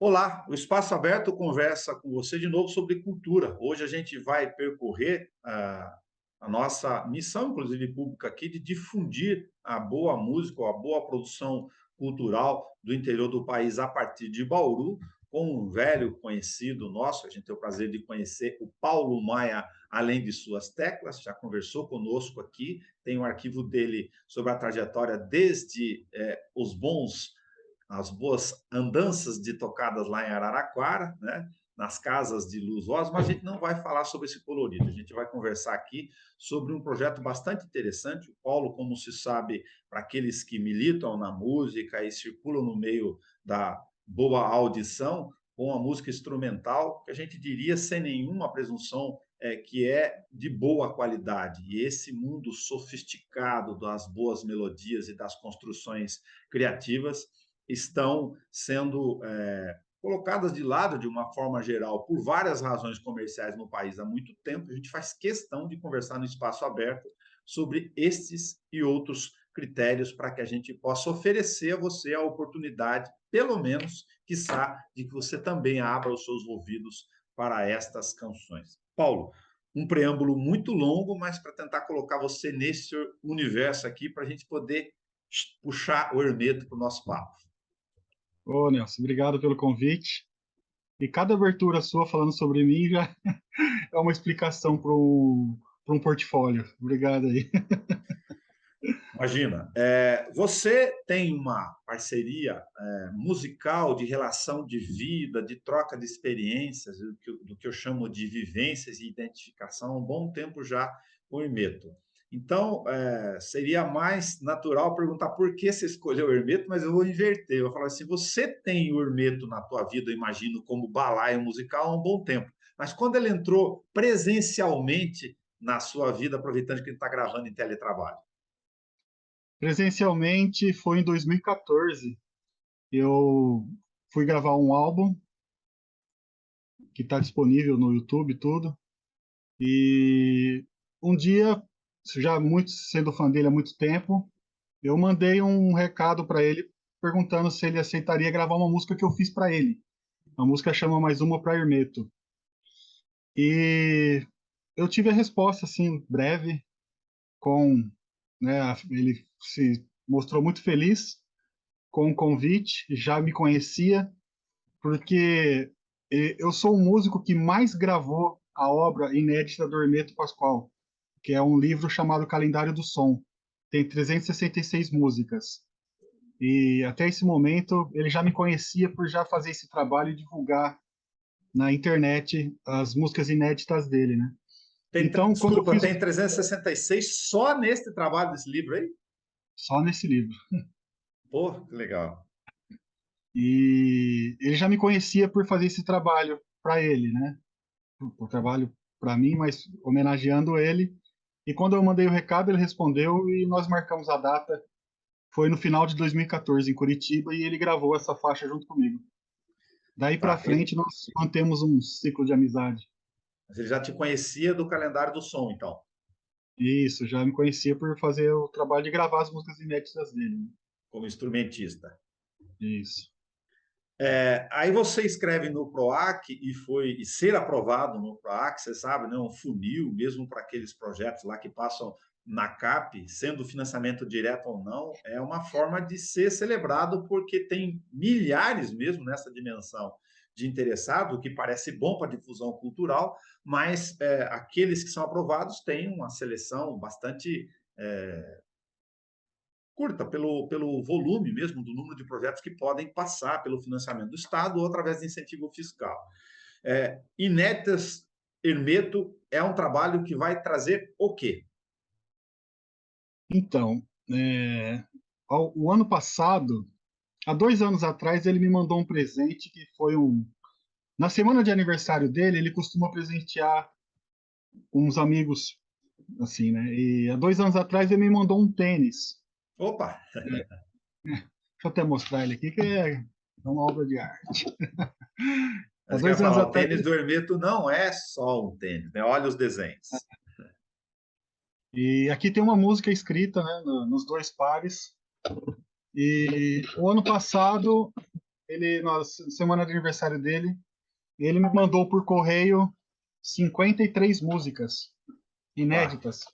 Olá, o Espaço Aberto conversa com você de novo sobre cultura. Hoje a gente vai percorrer a nossa missão, inclusive pública aqui, de difundir a boa música, ou a boa produção cultural do interior do país a partir de Bauru, com um velho conhecido nosso. A gente tem o prazer de conhecer o Paulo Maia, além de suas teclas, já conversou conosco aqui, tem um arquivo dele sobre a trajetória desde os bons as boas andanças de tocadas lá em Araraquara, né? Nas casas de Luz Voz, mas a gente não vai falar sobre esse colorido, a gente vai conversar aqui sobre um projeto bastante interessante. O Paulo, como se sabe, para aqueles que militam na música e circulam no meio da boa audição, com a música instrumental, que a gente diria sem nenhuma presunção que é de boa qualidade. E esse mundo sofisticado das boas melodias e das construções criativas estão sendo colocadas de lado de uma forma geral por várias razões comerciais no país há muito tempo. A gente faz questão de conversar no espaço aberto sobre estes e outros critérios para que a gente possa oferecer a você a oportunidade, pelo menos, quiçá, de que você também abra os seus ouvidos para estas canções. Paulo, um preâmbulo muito longo, mas para tentar colocar você nesse universo aqui, para a gente poder puxar o hermeto para o nosso papo. Ô, Nelson, obrigado pelo convite. E cada abertura sua falando sobre mim já é uma explicação para um portfólio. Obrigado aí. Imagina, você tem uma parceria musical de relação de vida, de troca de experiências, do que eu chamo de vivências e identificação há um bom tempo já com o Hermeto. Então, seria mais natural perguntar por que você escolheu o Hermeto, mas eu vou inverter. Eu vou falar assim: você tem o Hermeto na tua vida, eu imagino, como balaio musical há um bom tempo. Mas quando ele entrou presencialmente na sua vida, aproveitando que ele está gravando em teletrabalho? Presencialmente foi em 2014. Eu fui gravar um álbum que está disponível no YouTube e tudo. E um dia, já muito sendo fã dele há muito tempo, eu mandei um recado para ele perguntando se ele aceitaria gravar uma música que eu fiz para ele. A música chama Mais Uma para Hermeto. E eu tive a resposta assim breve, com, né, ele se mostrou muito feliz com o convite, já me conhecia, porque eu sou o músico que mais gravou a obra inédita do Hermeto Pascoal, que é um livro chamado Calendário do Som. Tem 366 músicas. E até esse momento ele já me conhecia por já fazer esse trabalho e divulgar na internet as músicas inéditas dele, né? Então, quando eu Desculpa, fiz tem 366 só neste trabalho desse livro aí? só nesse livro. Pô, que legal. E ele já me conhecia por fazer esse trabalho para ele, né? O trabalho para mim, mas homenageando ele. E quando eu mandei o recado, ele respondeu e nós marcamos a data. Foi no final de 2014, em Curitiba, e ele gravou essa faixa junto comigo. Daí para Tá. frente, nós mantemos um ciclo de amizade. Mas ele já te conhecia do calendário do som, então, Isso, já me conhecia por fazer o trabalho de gravar as músicas inéditas dele, né? como instrumentista. Isso. Aí você escreve no PROAC e ser aprovado no PROAC, você sabe, né, um funil, mesmo para aqueles projetos lá que passam na CAP, sendo financiamento direto ou não, é uma forma de ser celebrado, porque tem milhares mesmo nessa dimensão de interessado, o que parece bom para a difusão cultural, mas aqueles que são aprovados têm uma seleção bastante curta pelo volume mesmo do número de projetos que podem passar pelo financiamento do Estado ou através de incentivo fiscal. Inéditas Hermeto é um trabalho que vai trazer o quê? Então, o ano passado, há 2 anos atrás, ele me mandou um presente que foi um. Na semana de aniversário dele, ele costuma presentear uns amigos, assim, né? E há 2 anos atrás ele me mandou um tênis. Opa! Deixa eu até mostrar ele aqui, que é uma obra de arte. Há Mas quer dois anos falar, o atrás tênis do Hermeto não é só um tênis, né? Olha os desenhos. e aqui tem uma música escrita, né, nos dois pares. E o ano passado ele, na semana de aniversário dele, ele me mandou por correio 53 músicas Tá. inéditas,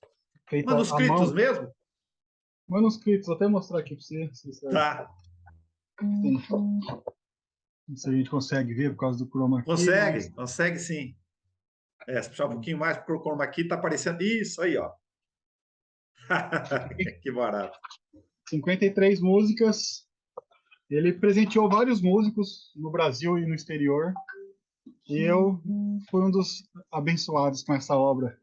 feitas à Manuscritos mão, mesmo? manuscritos. Vou até mostrar aqui para você, Tá. se a gente consegue ver por causa do chroma key, mas Consegue? Consegue sim. É, se puxar um pouquinho mais pro chroma aqui, tá aparecendo isso aí, ó. Que barato. 53 músicas. Ele presenteou vários músicos no Brasil e no exterior, e eu fui um dos abençoados com essa obra.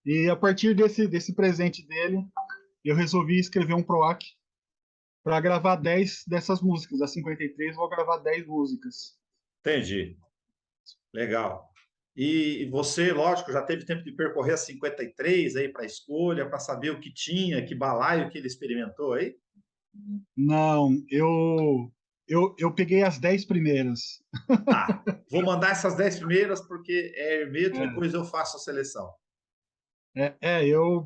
E a partir desse presente dele, eu resolvi escrever um PROAC para gravar 10 dessas músicas. Das 53, vou gravar 10 músicas. Entendi. Legal. E você, lógico, já teve tempo de percorrer as 53 aí para escolha, para saber o que tinha, que balaio que ele experimentou aí? Não, eu peguei as 10 primeiras. Tá. Vou mandar essas 10 primeiras porque é hermeto, É, depois eu faço a seleção.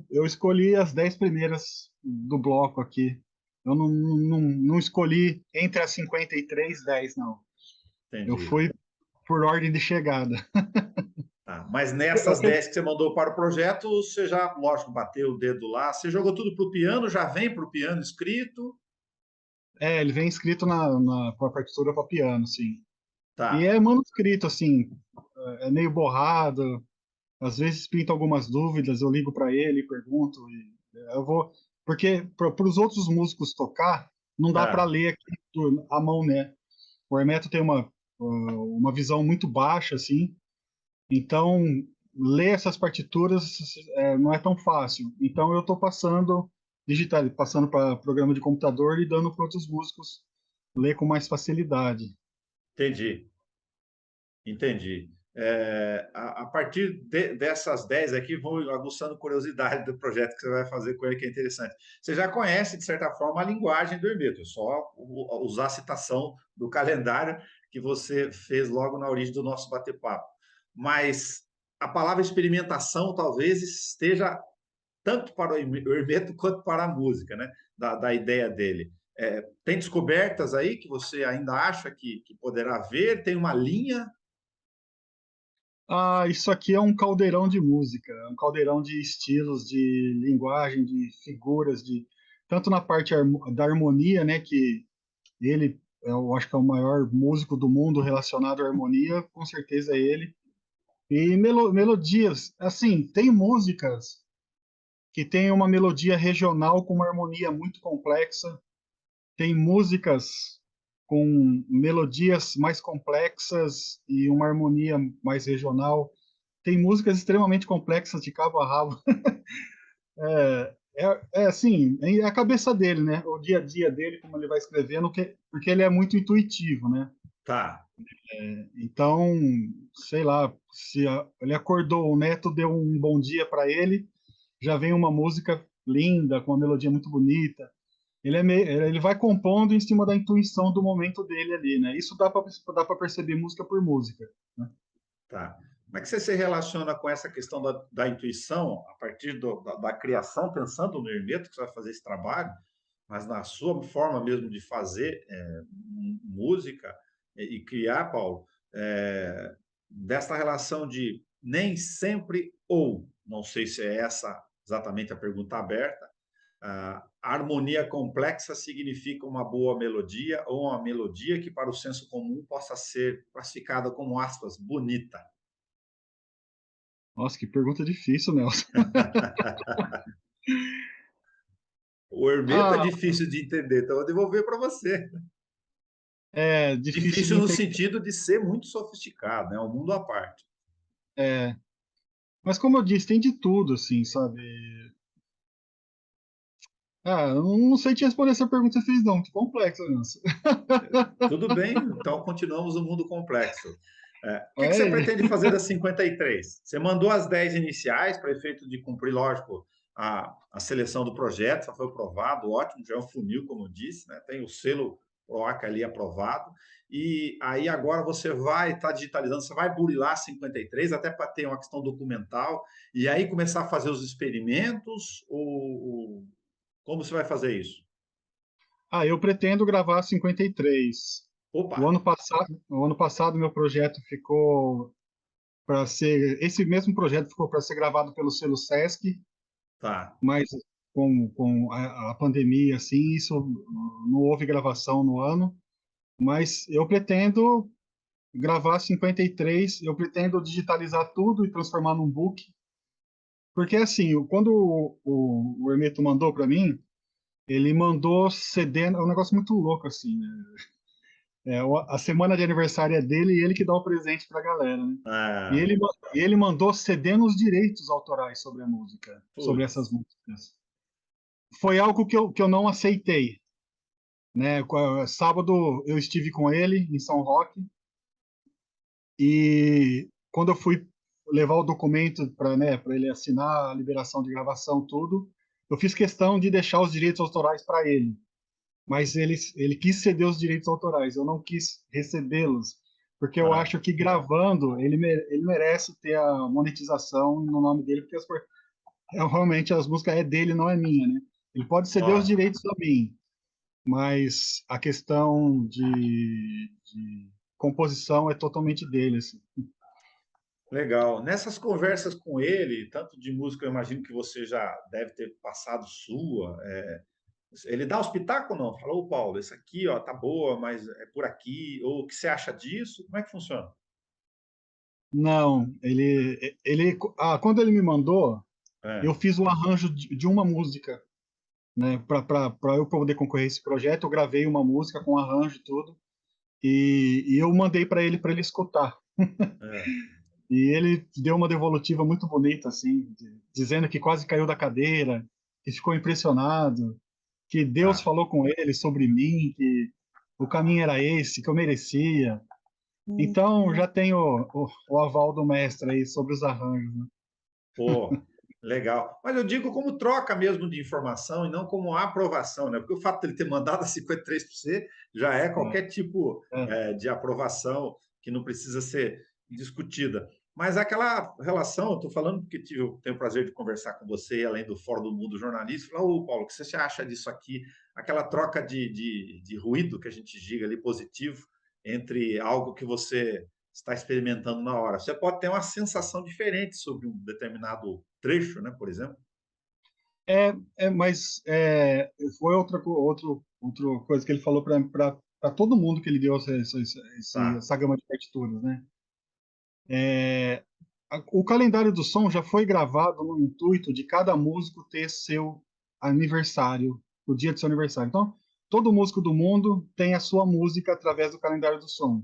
eu escolhi as 10 primeiras do bloco aqui. Eu não escolhi entre as 53 10, não. Eu Entendi. fui por ordem de chegada. Tá. Mas nessas 10 que você mandou para o projeto, você já, lógico, bateu o dedo lá. Você jogou tudo para o piano, já vem para o piano escrito. Ele vem escrito com a partitura para piano, sim. E Tá. é manuscrito, assim, é meio borrado. Às vezes pinta algumas dúvidas, eu ligo para ele e pergunto. Eu vou, porque para os outros músicos tocar, não dá para Ah, ler aqui à mão, né? O Hermeto tem uma visão muito baixa, assim, então ler essas partituras não é tão fácil. Então eu estou passando digital, passando para programa de computador e dando para outros músicos ler com mais facilidade. entendi. Entendi. A partir dessas 10 aqui, vou aguçando curiosidade do projeto que você vai fazer com ele, que é interessante. Você já conhece, de certa forma, a linguagem do Hermeto, é só usar a citação do calendário que você fez logo na origem do nosso bate-papo. Mas a palavra experimentação talvez esteja tanto para o Hermeto quanto para a música, né? Da ideia dele. Tem descobertas aí que você ainda acha que poderá haver? Tem uma linha? Ah, isso aqui é um caldeirão de música, é um caldeirão de estilos, de linguagem, de figuras, de tanto na parte da harmonia, né, que ele, eu acho que é o maior músico do mundo relacionado à harmonia, com certeza é ele. E melodias, assim, tem músicas que têm uma melodia regional com uma harmonia muito complexa, tem músicas com melodias mais complexas e uma harmonia mais regional. Tem músicas extremamente complexas de cabo a rabo. É assim, é a cabeça dele, né? O dia a dia dele, como ele vai escrevendo, porque ele é muito intuitivo, né? Tá, Então, sei lá, se ele acordou, o neto deu um bom dia para ele, já vem uma música linda, com uma melodia muito bonita. Ele vai compondo em cima da intuição do momento dele ali, né? Isso dá para perceber música por música, né? tá. Como é que você se relaciona com essa questão da intuição a partir da criação, pensando no Hermeto, que você vai fazer esse trabalho, mas na sua forma mesmo de fazer música e criar, Paulo, dessa relação de nem sempre ou, não sei se é essa exatamente a pergunta aberta, a harmonia complexa significa uma boa melodia ou uma melodia que, para o senso comum, possa ser classificada como, aspas, bonita. Nossa, que pergunta difícil, Nelson. O Hermeto é Ah, difícil de entender, então eu vou devolver para você. é difícil de Difícil no entender. sentido de ser muito sofisticado, é um mundo à parte. É, mas como eu disse, tem de tudo, assim, sabe? Eu não sei te responder essa pergunta que você fez, não. Muito complexa, Nelson. Tudo bem, então continuamos no mundo complexo. O que você É, pretende fazer das 53? Você mandou as 10 iniciais para efeito de cumprir, lógico, a seleção do projeto, já foi aprovado, ótimo, já é um funil, como eu disse, né? Tem o selo PROAC ali aprovado, e aí agora você vai estar digitalizando, você vai burilar 53, até para ter uma questão documental, e aí começar a fazer os experimentos, como você vai fazer isso? eu pretendo gravar 53. Opa, O ano passado meu projeto ficou para ser, esse mesmo projeto ficou para ser gravado pelo selo Sesc, tá. mas com a pandemia, assim, isso não houve gravação no ano. Mas eu pretendo gravar 53, eu pretendo digitalizar tudo e transformar num book, porque assim, quando o Hermeto mandou para mim, ele mandou CD, é um negócio muito louco assim, né? A semana de aniversário é dele e ele que dá o presente para a galera, né? E Ah, ele, e ele mandou CD nos direitos autorais sobre a música, sobre essas putz, músicas. Foi algo que eu não aceitei, né? Sábado eu estive com ele em São Roque e quando eu fui levar o documento para, né, para ele assinar a liberação de gravação, tudo, eu fiz questão de deixar os direitos autorais para ele, mas ele quis ceder os direitos autorais, eu não quis recebê-los, porque eu ah, acho que gravando ele merece ter a monetização no nome dele, porque realmente as músicas é dele, não é minha, né? Ele pode ceder os ótimo. direitos a mim, mas a questão de composição é totalmente dele, assim. Legal. Nessas conversas com ele, tanto de música, eu imagino que você já deve ter passado sua. Ele dá os pitacos ou não? Falou, Paulo, esse aqui, ó, tá boa, mas é por aqui. Ou o que você acha disso? Como é que funciona? Não, quando ele me mandou, eu É, fiz um arranjo de uma música, né, para eu poder concorrer a esse projeto, eu gravei uma música com arranjo e tudo, e eu mandei para ele escutar. é, E ele deu uma devolutiva muito bonita, assim, dizendo que quase caiu da cadeira, que ficou impressionado, que Deus tá. falou com ele sobre mim, que o caminho era esse, que eu merecia. Então, já tenho o aval do mestre aí sobre os arranjos, né? Pô, legal. Mas eu digo como troca mesmo de informação e não como aprovação, né? Porque o fato de ele ter mandado a 53 para você já é qualquer tipo É, de aprovação que não precisa ser discutida. Mas aquela relação, eu estou falando porque tenho o prazer de conversar com você, além do Fórum do Mundo Jornalista, falar, ô Paulo, o que você acha disso aqui? Aquela troca de ruído que a gente diga ali, positivo, entre algo que você está experimentando na hora. Você pode ter uma sensação diferente sobre um determinado trecho, né, por exemplo. mas foi outra coisa que ele falou para todo mundo que ele deu Tá, essa gama de partituras, né? É, o calendário do som já foi gravado no intuito de cada músico ter seu aniversário, o dia do seu aniversário. Então, todo músico do mundo tem a sua música através do calendário do som.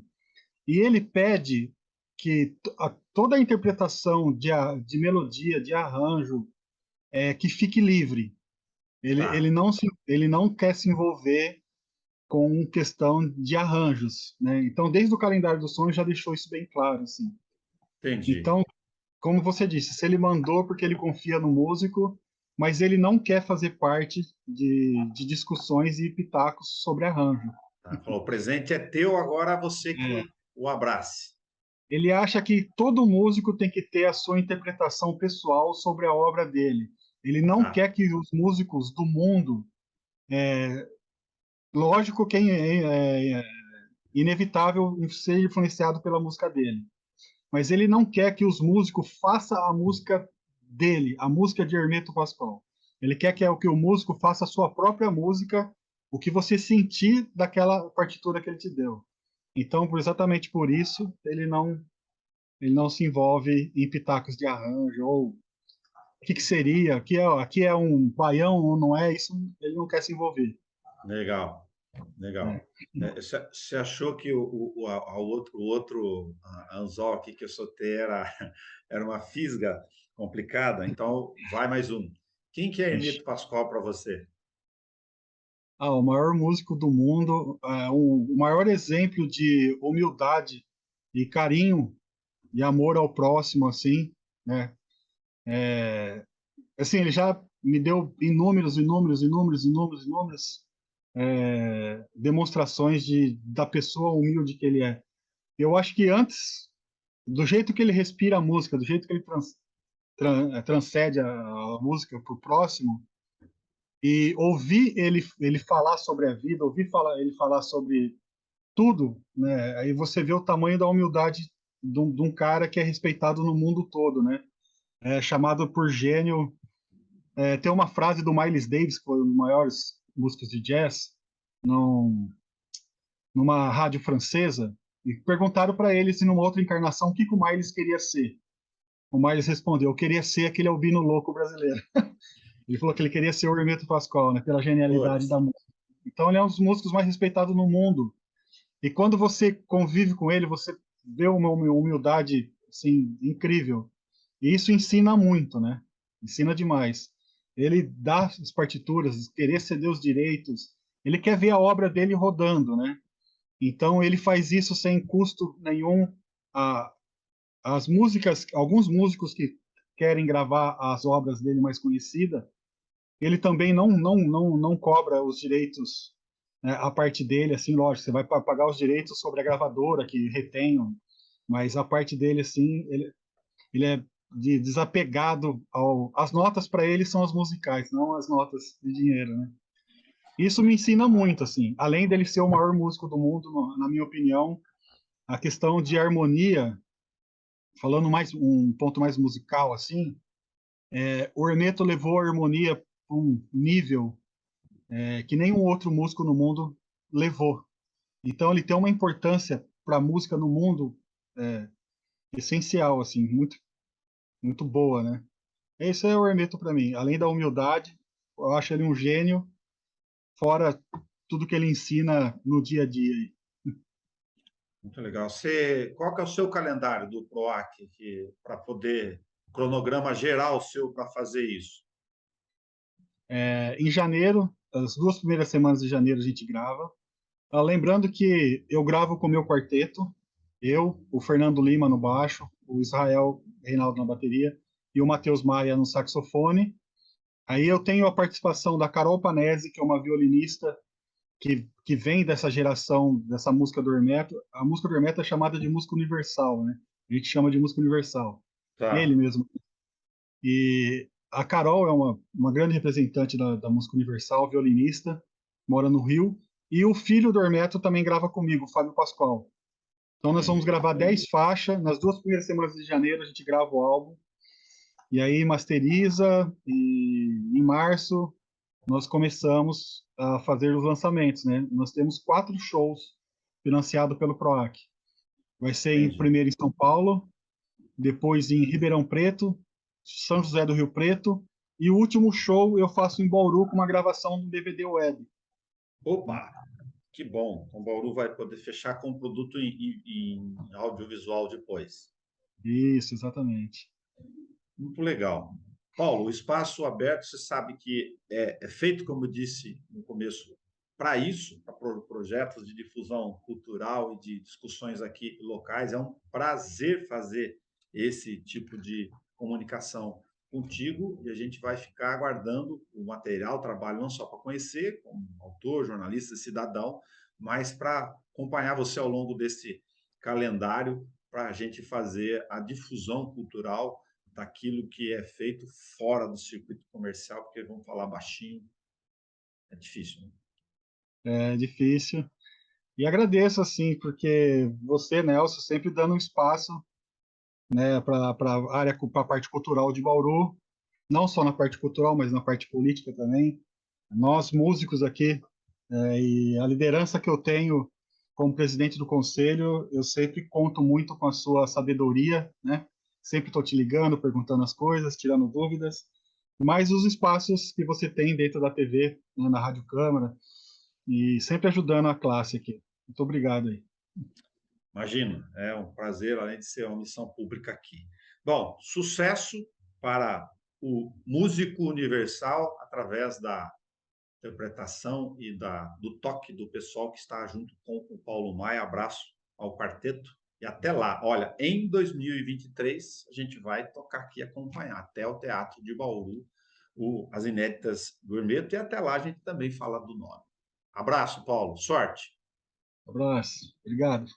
E ele pede que toda a interpretação de melodia, de arranjo, que fique livre. tá, Ele não quer se envolver com questão de arranjos, né? Então, desde o calendário do som, ele já deixou isso bem claro, assim. entendi. Então, como você disse, se ele mandou porque ele confia no músico, mas ele não quer fazer parte de discussões e pitacos sobre arranjo. Tá. Falou, o presente é teu, agora você É, que o abrace. ele acha que todo músico tem que ter a sua interpretação pessoal sobre a obra dele. Ele não Tá, quer que os músicos do mundo, lógico que é inevitável ser influenciado pela música dele, mas ele não quer que os músicos façam a música dele, a música de Hermeto Pascoal. Ele quer que o músico faça a sua própria música, o que você sentir daquela partitura que ele te deu. Então, exatamente por isso, ele não se envolve em pitacos de arranjo ou o que seria, aqui é um baião ou não é, isso ele não quer se envolver. legal, legal. É. Você achou que o outro anzol aqui que eu soltei era uma fisga complicada? Então, vai mais um. Quem que é Ixi. Hermeto Pascoal para você? O maior músico do mundo, o maior exemplo de humildade e carinho e amor ao próximo, assim, né? Assim, ele já me deu inúmeras demonstrações da pessoa humilde que ele é. Eu acho que antes, do jeito que ele respira a música, do jeito que ele transcende a música para o próximo, e ouvir ele falar sobre a vida, ele falar sobre tudo, né? Aí você vê o tamanho da humildade de um cara que é respeitado no mundo todo, né? É chamado por gênio. Tem uma frase do Miles Davis, que foi um dos maiores músicos de jazz, num, numa rádio francesa, e perguntaram para ele se numa outra encarnação o que, que o Miles queria ser. O Miles respondeu: eu queria ser aquele albino louco brasileiro. Ele falou que ele queria ser o Hermeto Pascoal, né, pela genialidade Putz, da música. Então ele é um dos músicos mais respeitados no mundo. E quando você convive com ele, você vê uma humildade assim, incrível. E isso ensina muito, né? Ensina demais. Ele dá as partituras, querer ceder os direitos, ele quer ver a obra dele rodando, né? Então ele faz isso sem custo nenhum. A, as músicas, alguns músicos que querem gravar as obras dele mais conhecidas, ele também não cobra os direitos, né, a parte dele, assim, lógico, você vai pagar os direitos sobre a gravadora que retenham, mas a parte dele, assim, ele é desapegado as notas para ele são as musicais, não as notas de dinheiro, né? Isso me ensina muito, assim, além dele ser o maior músico do mundo, na minha opinião, a questão de harmonia, falando mais um ponto mais musical, assim, o Hermeto levou a harmonia para um nível que nenhum outro músico no mundo levou. Então ele tem uma importância para a música no mundo é, essencial, assim, muito boa, né? Esse é o Hermeto para mim. Além da humildade, eu acho ele um gênio, fora tudo que ele ensina no dia a dia. muito legal. Você, qual que é o seu calendário do PROAC para poder cronograma geral seu para fazer isso? Em janeiro, as 2 primeiras semanas de janeiro a gente grava. Lembrando que eu gravo com o meu quarteto, eu, o Fernando Lima no baixo, o Israel Reinaldo na bateria e o Matheus Maia no saxofone. Aí eu tenho a participação da Carol Panese, que é uma violinista que vem dessa geração, dessa música do Hermeto. A música do Hermeto é chamada de música universal, né? A gente chama de música universal. Ele Tá, mesmo. E a Carol é uma grande representante da música universal, violinista, mora no Rio. E o filho do Hermeto também grava comigo, o Fábio Pascoal. Então nós vamos entendi. gravar 10 faixas. Nas 2 primeiras semanas de janeiro a gente grava o álbum. E aí masteriza. E em março nós começamos a fazer os lançamentos, né? Nós temos 4 shows financiados pelo PROAC. Vai ser Entendi. primeiro em São Paulo, depois em Ribeirão Preto, São José do Rio Preto, e o último show eu faço em Bauru com uma gravação do DVD web. Né? Opa, que bom. Então, Bauru vai poder fechar com o produto em audiovisual depois. Isso, exatamente. Muito legal. Paulo, o espaço aberto, você sabe que é feito, como eu disse no começo, para isso, para projetos de difusão cultural e de discussões aqui locais. É um prazer fazer esse tipo de comunicação contigo e a gente vai ficar aguardando o material, o trabalho, não só para conhecer, como autor, jornalista, cidadão, mas para acompanhar você ao longo desse calendário, para a gente fazer a difusão cultural daquilo que é feito fora do circuito comercial, porque vamos falar baixinho, é difícil, né? É difícil. E agradeço, assim, porque você, Nelson, sempre dando um espaço, né, para a área, para a parte cultural de Bauru, não só na parte cultural, mas na parte política também. Nós, músicos aqui, e a liderança que eu tenho como presidente do conselho, eu sempre conto muito com a sua sabedoria, né? Sempre estou te ligando, perguntando as coisas, tirando dúvidas, mas os espaços que você tem dentro da TV, né, na Rádio Câmara, e sempre ajudando a classe aqui. Muito obrigado aí. Imagino, é um prazer, além de ser uma missão pública aqui. Bom, sucesso para o músico universal através da interpretação e do toque do pessoal que está junto com o Paulo Maia. Abraço ao quarteto e até lá. Olha, em 2023 a gente vai tocar aqui, acompanhar até o Teatro de Bauru, as inéditas do Hermeto, e até lá a gente também fala do nome. Abraço, Paulo. Sorte. Um abraço. Obrigado.